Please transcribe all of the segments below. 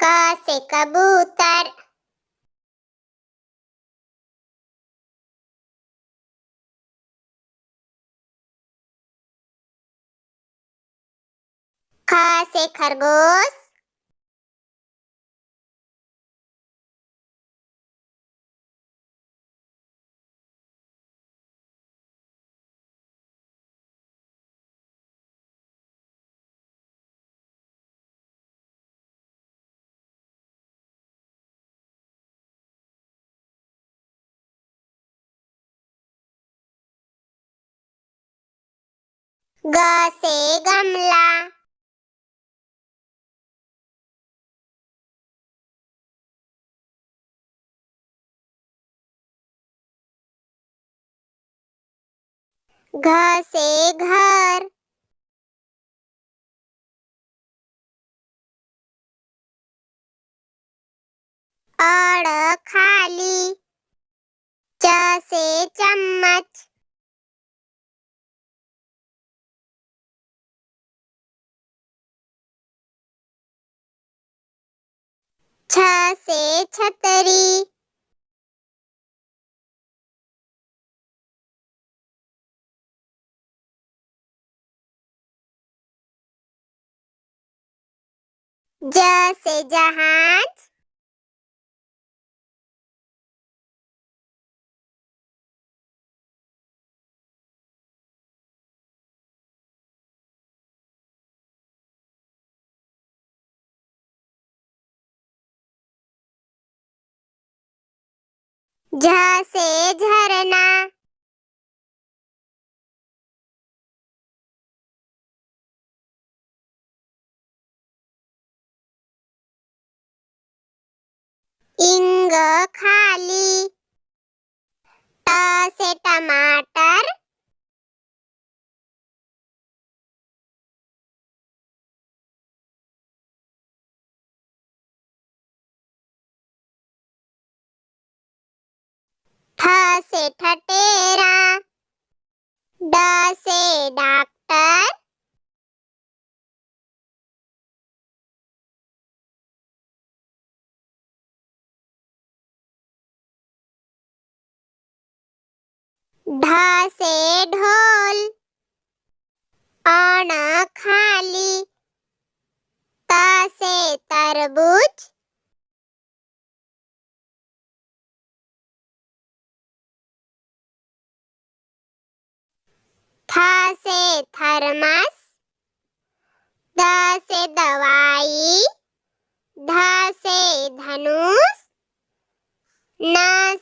क से कबूतर, ख से खरगोश, ग से गमला, घ से घर, अड़ खाली, च से चम्मच, छ से छतरी, ज से जहाज, झ से झरना, इंग खाली, ट से टमाटर, ठ से ठटेरा, ड से डॉक्टर, ढ से ढोल, अण खाली, त से तरबूज, थ से थर्मस, द से दवाई, ध से धनुष, न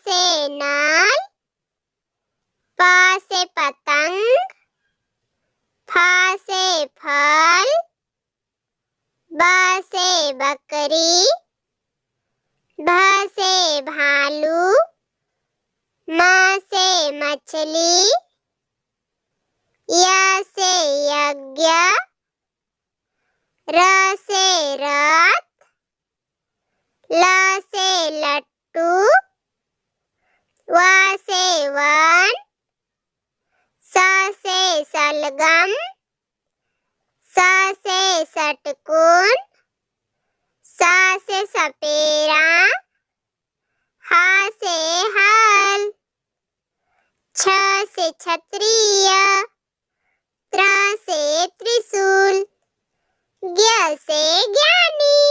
से नल, प से पतंग, फ से फल, ब से बकरी, भ से भालू, म से मछली, य से यज्ञ, र से रथ, ल से लट्टू, व से वन, स से सलगम, स से षटकोण, स से सपेरा, ह से हल, छ से क्षत्रिय, त्र से त्रिशूल, ज्ञ से ज्ञानी।